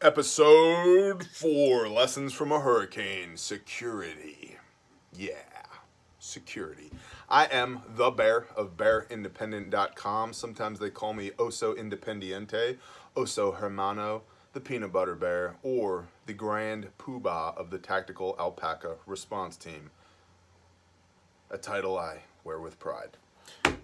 Episode 4, Lessons from a Hurricane, Security. Yeah, security. I am the Bear of BearIndependent.com. Sometimes they call me Oso Independiente, Oso Hermano, the Peanut Butter Bear, or the Grand Poobah of the Tactical Alpaca Response Team. A title I wear with pride.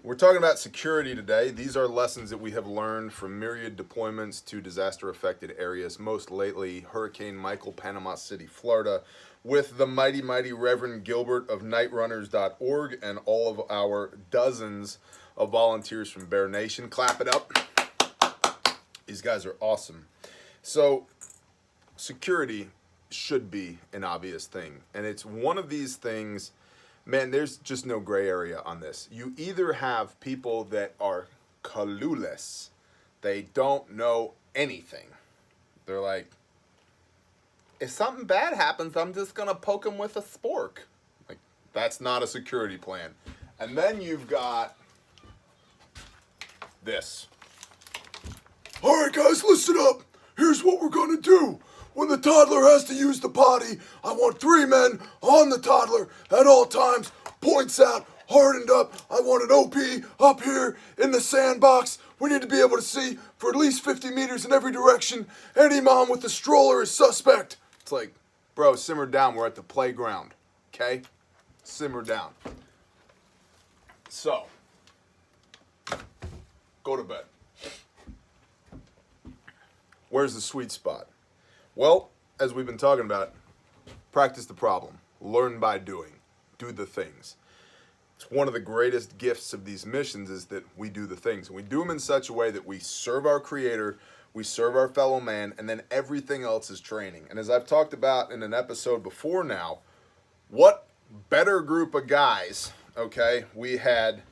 We're talking about security today. These are lessons that we have learned from myriad deployments to disaster-affected areas, most lately Hurricane Michael, Panama City, Florida, with the mighty Reverend Gilbert of nightrunners.org and all of our dozens of volunteers from Bear Nation. Clap it up. These guys are awesome. So, security should be an obvious thing, and it's one of these things. Man, there's just no gray area on this. You either have people that are clueless. They don't know anything. They're like, if something bad happens, I'm just going to poke them with a spork. Like, that's not a security plan. And then you've got this. All right, guys, listen up. Here's what we're going to do. When the toddler has to use the potty, I want 3 men on the toddler at all times, points out, hardened up. I want an OP up here in the sandbox. We need to be able to see for at least 50 meters in every direction. Any mom with a stroller is suspect. It's like, bro, simmer down. We're at the playground, okay? Simmer down. So, go to bed. Where's the sweet spot? Well, as we've been talking about, practice the problem. Learn by doing. Do the things. It's one of the greatest gifts of these missions is that we do the things. And we do them in such a way that we serve our Creator, we serve our fellow man, and then everything else is training. And as I've talked about in an episode before now, what better group of guys, okay? We had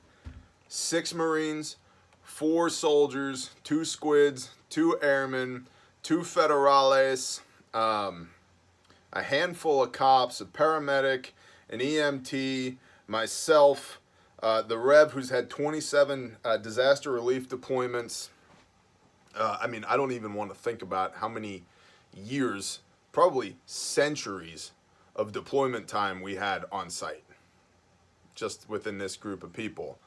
6 Marines, 4 soldiers, 2 squids, 2 airmen, 2 federales, a handful of cops, a paramedic, an EMT, myself, the Rev who's had 27 disaster relief deployments. I mean, I don't even want to think about how many years, probably centuries of deployment time we had on site, just within this group of people.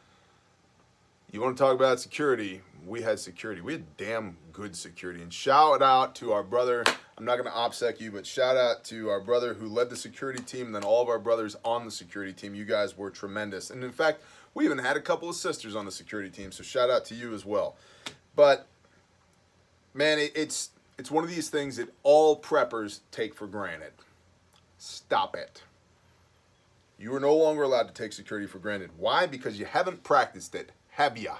You want to talk about security? We had security. We had damn good security. And shout out to our brother. I'm not going to OPSEC you, but shout out to our brother who led the security team, and then all of our brothers on the security team. You guys were tremendous. And in fact, we even had a couple of sisters on the security team, so shout out to you as well. But, man, it's one of these things that all preppers take for granted. Stop it. You are no longer allowed to take security for granted. Why? Because you haven't practiced it. Have ya?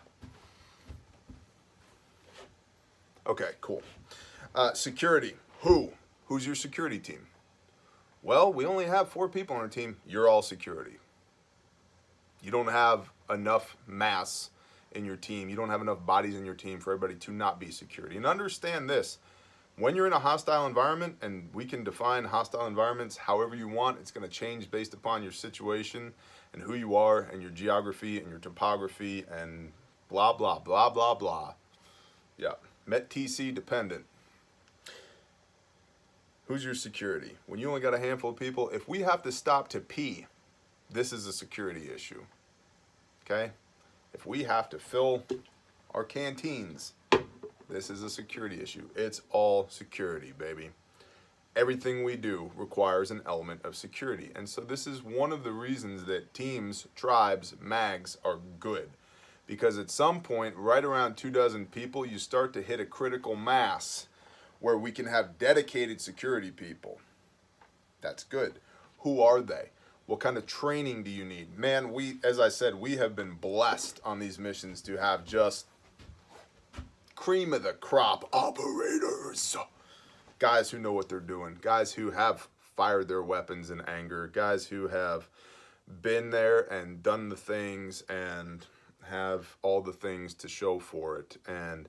Okay, cool. Security. Who's your security team? Well, we only have 4 people on our team. You're all security. You don't have enough mass in your team. You don't have enough bodies in your team for everybody to not be security. And understand this. When you're in a hostile environment, and we can define hostile environments however you want, it's going to change based upon your situation and who you are and your geography and your topography and blah, blah, blah, blah, blah. Yeah, MET-TC dependent. Who's your security? When you only got a handful of people, if we have to stop to pee, this is a security issue, okay? If we have to fill our canteens, this is a security issue. It's all security, baby. Everything we do requires an element of security. And so this is one of the reasons that teams, tribes, mags are good. Because at some point, right around 24 people, you start to hit a critical mass where we can have dedicated security people. That's good. Who are they? What kind of training do you need? Man, as I said, we have been blessed on these missions to have just cream of the crop operators. Guys who know what they're doing, guys who have fired their weapons in anger, guys who have been there and done the things and have all the things to show for it. And,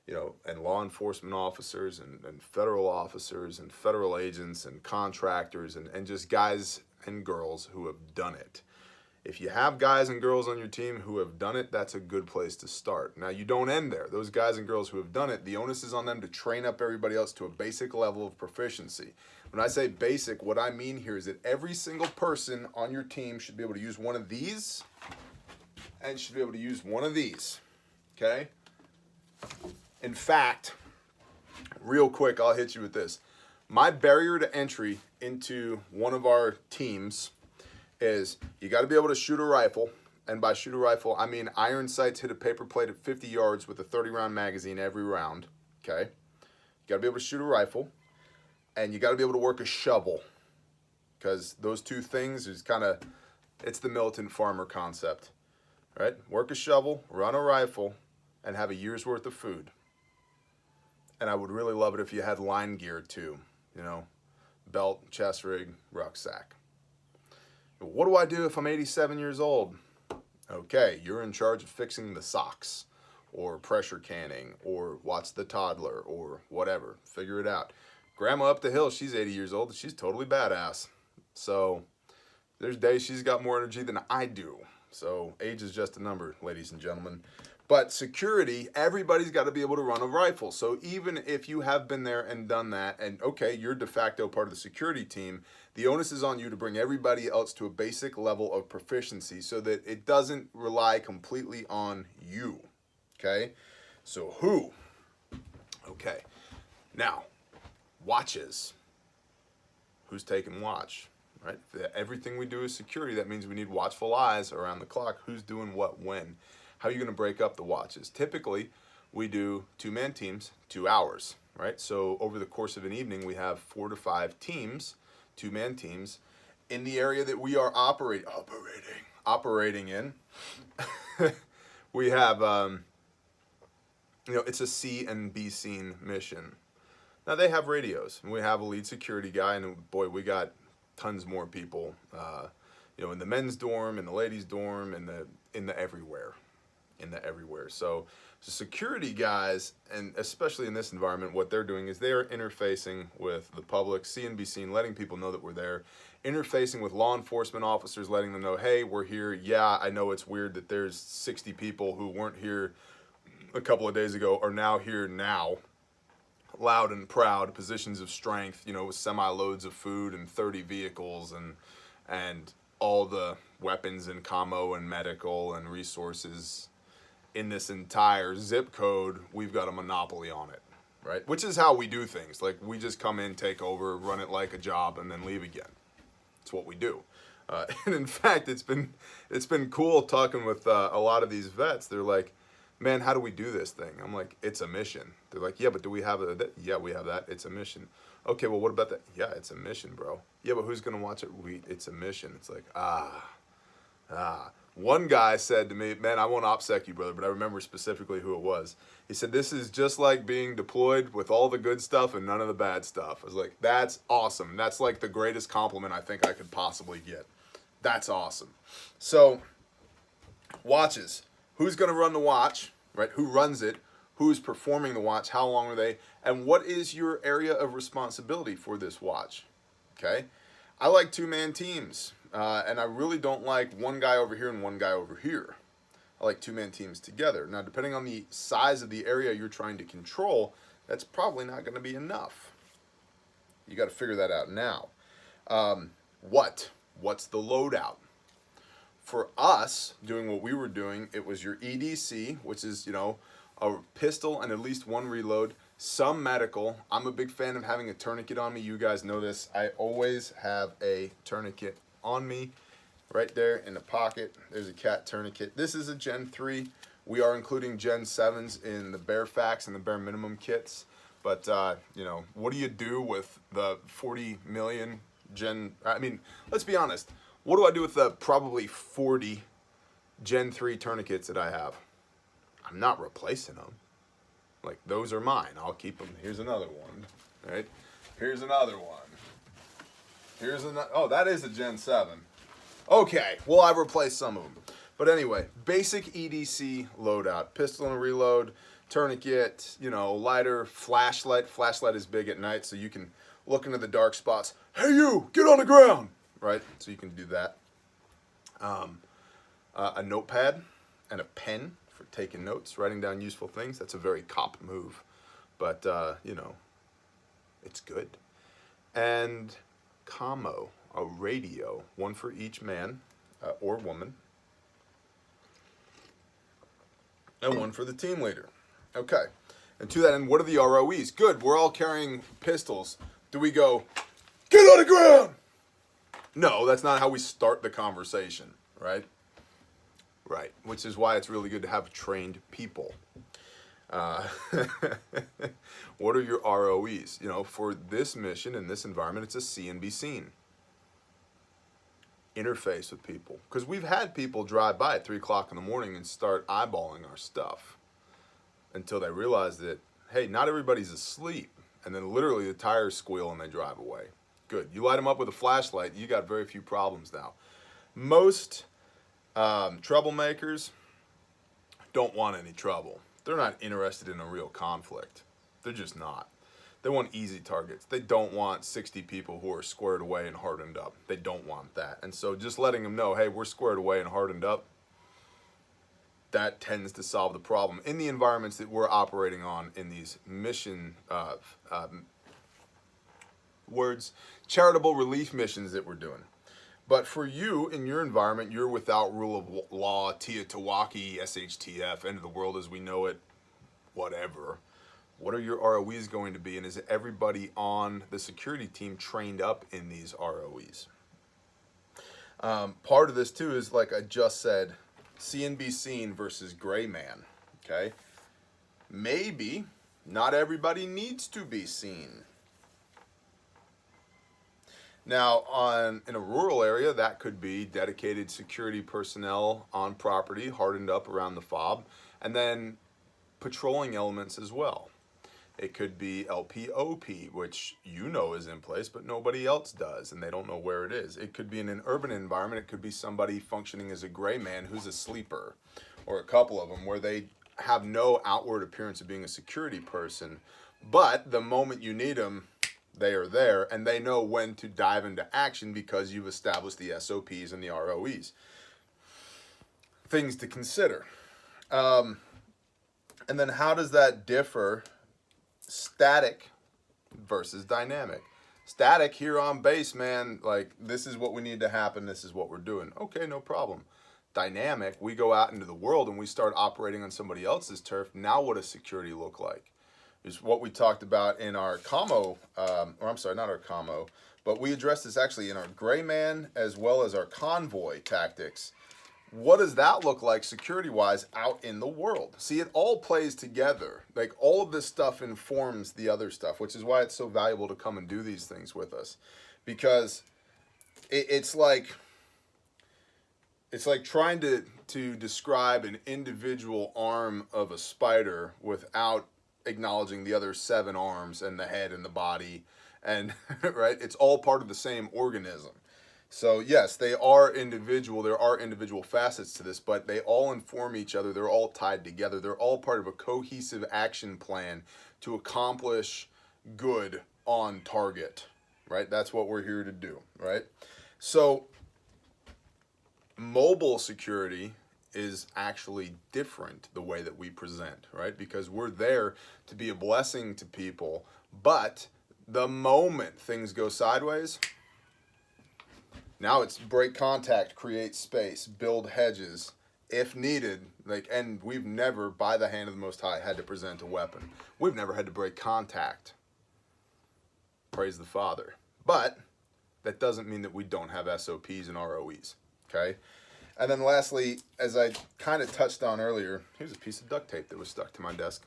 you know, and law enforcement officers and federal officers and federal agents and contractors and just guys and girls who have done it. If you have guys and girls on your team who have done it, that's a good place to start. Now, you don't end there. Those guys and girls who have done it, the onus is on them to train up everybody else to a basic level of proficiency. When I say basic, what I mean here is that every single person on your team should be able to use one of these and should be able to use one of these, okay? In fact, real quick, I'll hit you with this. My barrier to entry into one of our teams is you got to be able to shoot a rifle. And by shoot a rifle, I mean iron sights hit a paper plate at 50 yards with a 30-round magazine every round, okay? You got to be able to shoot a rifle, and you got to be able to work a shovel, because those two things is kind of, it's the militant farmer concept, right? Work a shovel, run a rifle, and have a year's worth of food. And I would really love it if you had line gear too, you know, belt, chest rig, rucksack. What do I do if I'm 87 years old? Okay, you're in charge of fixing the socks or pressure canning or watch the toddler or whatever. Figure it out. Grandma up the hill, she's 80 years old. She's totally badass. So there's days she's got more energy than I do. So age is just a number, ladies and gentlemen. But security, everybody's got to be able to run a rifle. So even if you have been there and done that, and okay, you're de facto part of the security team, the onus is on you to bring everybody else to a basic level of proficiency so that it doesn't rely completely on you, okay? So who? Okay. Now, watches. Who's taking watch, right? If everything we do is security, that means we need watchful eyes around the clock. Who's doing what when? How are you going to break up the watches? Typically, we do 2-man teams, 2 hours, right? So over the course of an evening, we have 4 to 5 teams, 2-man teams, in the area that we are operating in. We have, it's a see and be seen mission. Now they have radios, and we have a lead security guy, and boy, we got tons more people, in the men's dorm, in the ladies' dorm, in the everywhere. So security guys, and especially in this environment, what they're doing is they are interfacing with the public, see and be seen, letting people know that we're there, interfacing with law enforcement officers, letting them know, hey, we're here. Yeah, I know it's weird that there's 60 people who weren't here a couple of days ago are now here now, loud and proud, positions of strength, with semi-loads of food and 30 vehicles and all the weapons and commo and medical and resources in this entire zip code. We've got a monopoly on it, right? Which is how we do things. Like, we just come in, take over, run it like a job, and then leave again. It's what we do. And in fact, it's been cool talking with a lot of these vets. They're like, man, how do we do this thing? I'm like, it's a mission. They're like, yeah, but do we have that? Yeah, we have that. It's a mission. Okay, well, what about that? Yeah, it's a mission, bro. Yeah, but who's going to watch it? It's a mission. It's like, One guy said to me, man, I won't OPSEC you, brother, but I remember specifically who it was. He said, this is just like being deployed with all the good stuff and none of the bad stuff. I was like, that's awesome. That's like the greatest compliment I think I could possibly get. That's awesome. So, watches. Who's going to run the watch, right? Who runs it? Who's performing the watch? How long are they? And what is your area of responsibility for this watch? Okay? I like 2-man teams, and I really don't like one guy over here and one guy over here. I like 2-man teams together. Now, depending on the size of the area you're trying to control, that's probably not going to be enough. You got to figure that out now. What's the loadout? For us, doing what we were doing, it was your EDC, which is, a pistol and at least one reload, some medical. I'm a big fan of having a tourniquet on me. You guys know this. I always have a tourniquet on me right there in the pocket. There's a cat tourniquet. This is a Gen 3. We are including Gen 7s in the bare facts and the bare minimum kits. But, what do you do with the 40 million let's be honest. What do I do with the probably 40 Gen 3 tourniquets that I have? I'm not replacing them. Like, those are mine. I'll keep them. Here's another one, right? Here's another one. Here's another. Oh, that is a Gen 7. Okay, well, I've replaced some of them. But anyway, basic EDC loadout. Pistol and reload, tourniquet, lighter, flashlight. Flashlight is big at night, so you can look into the dark spots. Hey, you, get on the ground, right? So you can do that. a notepad and a pen for taking notes, writing down useful things. That's a very cop move, but you know, it's good. And commo, a radio, one for each man or woman, and one for the team leader. Okay, and to that end, what are the ROEs? Good, we're all carrying pistols. Do we go, get on the ground? No, that's not how we start the conversation, right? Right, which is why it's really good to have trained people. What are your ROEs? You know, for this mission in this environment, it's a see and be seen. Interface with people. Because we've had people drive by at 3 o'clock in the morning and start eyeballing our stuff until they realize that, hey, not everybody's asleep. And then literally the tires squeal and they drive away. Good. You light them up with a flashlight, you got very few problems now. Most troublemakers don't want any trouble. They're not interested in a real conflict. They're just not. They want easy targets. They don't want 60 people who are squared away and hardened up. They don't want that. And so just letting them know, hey, we're squared away and hardened up, that tends to solve the problem in the environments that we're operating on in these mission charitable relief missions that we're doing. But for you, in your environment, you're without rule of law, WROL, SHTF, end of the world as we know it, whatever. What are your ROEs going to be? And is everybody on the security team trained up in these ROEs? Part of this, too, is like I just said, see and be seen versus gray man, okay? Maybe not everybody needs to be seen. Now, in a rural area, that could be dedicated security personnel on property, hardened up around the fob, and then patrolling elements as well. It could be LPOP, which you know is in place, but nobody else does, and they don't know where it is. It could be in an urban environment. It could be somebody functioning as a gray man who's a sleeper, or a couple of them, where they have no outward appearance of being a security person, but the moment you need them, they are there, and they know when to dive into action because you've established the SOPs and the ROEs. Things to consider. And then how does that differ static versus dynamic? Static, here on base, man, like, this is what we need to happen, this is what we're doing. Okay, no problem. Dynamic, we go out into the world and we start operating on somebody else's turf. Now what does security look like? Is what we talked about in our commo, or I'm sorry, not our commo, but we addressed this actually in our gray man as well as our convoy tactics. What does that look like security-wise out in the world? See, it all plays together. Like, all of this stuff informs the other stuff, which is why it's so valuable to come and do these things with us. Because it's like trying to describe an individual arm of a spider without acknowledging the other 7 arms and the head and the body, and right, it's all part of the same organism. So yes, they are individual, there are individual facets to this, but they all inform each other, they're all tied together, they're all part of a cohesive action plan to accomplish good on target, right? That's what we're here to do, right? So mobile security is actually different the way that we present, right? Because we're there to be a blessing to people, but the moment things go sideways, now it's break contact, create space, build hedges, if needed. Like, and we've never, by the hand of the Most High, had to present a weapon. We've never had to break contact. Praise the Father. But that doesn't mean that we don't have SOPs and ROEs, okay? And then lastly, as I kind of touched on earlier, here's a piece of duct tape that was stuck to my desk.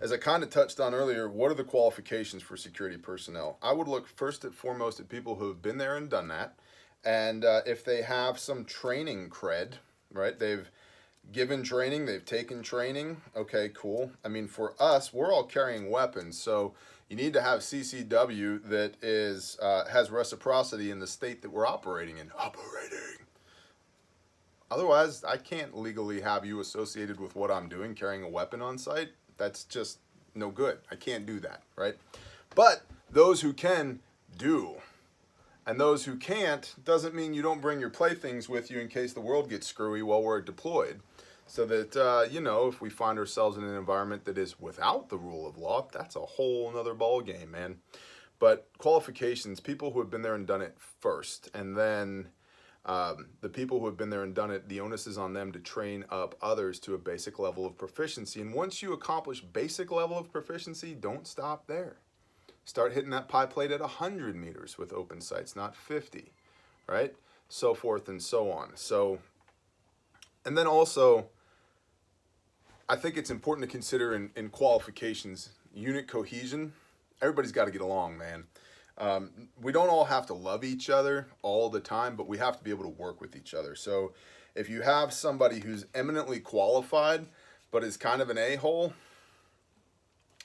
As I kind of touched on earlier, what are the qualifications for security personnel? I would look first and foremost at people who have been there and done that. And if they have some training cred, right? They've given training, they've taken training. Okay, cool. I mean, for us, we're all carrying weapons. So you need to have CCW that is has reciprocity in the state that we're operating in. Otherwise, I can't legally have you associated with what I'm doing, carrying a weapon on site. That's just no good. I can't do that, right? But those who can do. And those who can't doesn't mean you don't bring your playthings with you in case the world gets screwy while we're deployed. So that, you know, if we find ourselves in an environment that is without the rule of law, that's a whole nother ball game, man. But qualifications, people who have been there and done it first, and then the people who have been there and done it, the onus is on them to train up others to a basic level of proficiency. And once you accomplish basic level of proficiency, don't stop there. Start hitting that pie plate at 100 meters with open sights, not 50, right? So forth and so on. So, and then also, I think it's important to consider in qualifications, unit cohesion. Everybody's got to get along, man. We don't all have to love each other all the time, but we have to be able to work with each other. So if you have somebody who's eminently qualified, but is kind of an a-hole,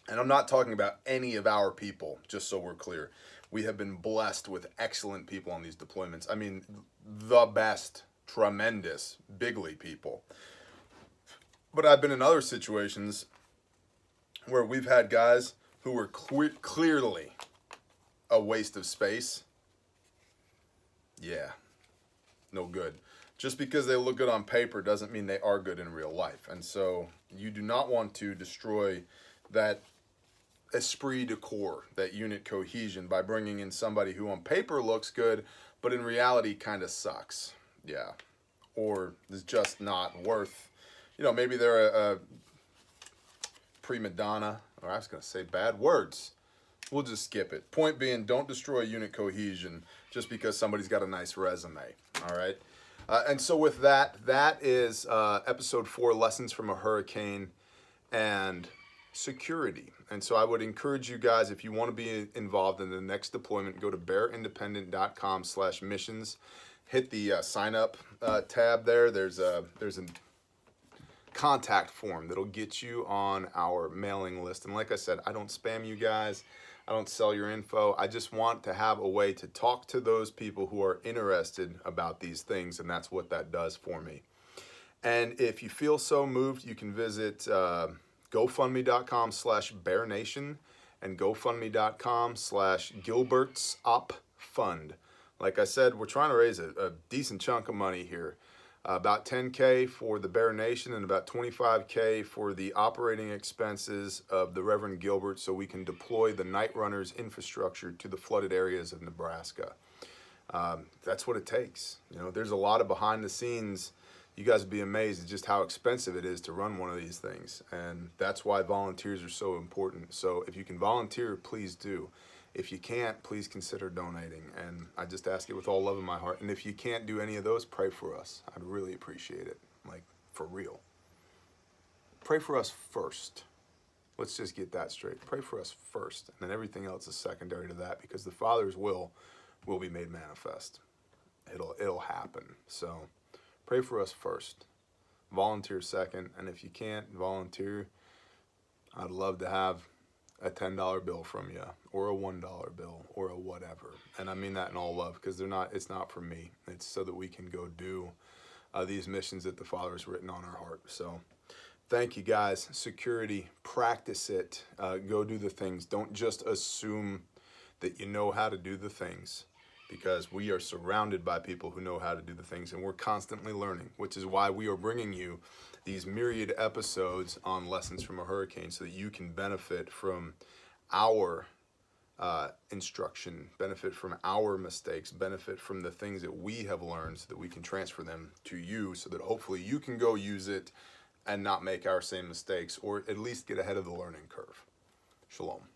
and I'm not talking about any of our people, just so we're clear. We have been blessed with excellent people on these deployments. I mean, the best, tremendous, bigly people. But I've been in other situations where we've had guys who were clearly a waste of space. Yeah, no good. Just because they look good on paper doesn't mean they are good in real life. And so you do not want to destroy that esprit de corps, that unit cohesion, by bringing in somebody who on paper looks good, but in reality kind of sucks. Yeah. Or is just not worth, you know, maybe they're a prima donna, or I was going to say bad words. We'll just skip it. Point being, don't destroy unit cohesion just because somebody's got a nice resume. All right. And so with that, that is episode 4, Lessons from a Hurricane and Security. And so I would encourage you guys, if you want to be involved in the next deployment, go to bearindependent.com/missions. Hit the sign up tab there. There's a contact form that'll get you on our mailing list. And like I said, I don't spam you guys. I don't sell your info. I just want to have a way to talk to those people who are interested about these things, and that's what that does for me. And if you feel so moved, you can visit GoFundMe.com/BearNation and GoFundMe.com/GilbertsOpFund. Like I said, we're trying to raise a decent chunk of money here. About $10K for the Bear Nation and about $25K for the operating expenses of the Reverend Gilbert, so we can deploy the Night Runners infrastructure to the flooded areas of Nebraska. That's what it takes. You know, there's a lot of behind the scenes. You guys would be amazed at just how expensive it is to run one of these things. And that's why volunteers are so important. So if you can volunteer, please do. If you can't, please consider donating. And I just ask it with all love in my heart. And if you can't do any of those, pray for us. I'd really appreciate it. Like, for real. Pray for us first. Let's just get that straight. Pray for us first. And then everything else is secondary to that, because the Father's will be made manifest. It'll happen. So pray for us first. Volunteer second. And if you can't volunteer, I'd love to have a $10 bill from you, or a $1 bill, or a whatever. And I mean that in all love, because it's not for me. It's so that we can go do these missions that the Father has written on our heart. So thank you guys. Security, practice it. Go do the things. Don't just assume that you know how to do the things, because we are surrounded by people who know how to do the things, and we're constantly learning, which is why we are bringing you these myriad episodes on Lessons from a Hurricane, so that you can benefit from our instruction, benefit from our mistakes, benefit from the things that we have learned, so that we can transfer them to you, so that hopefully you can go use it and not make our same mistakes, or at least get ahead of the learning curve. Shalom.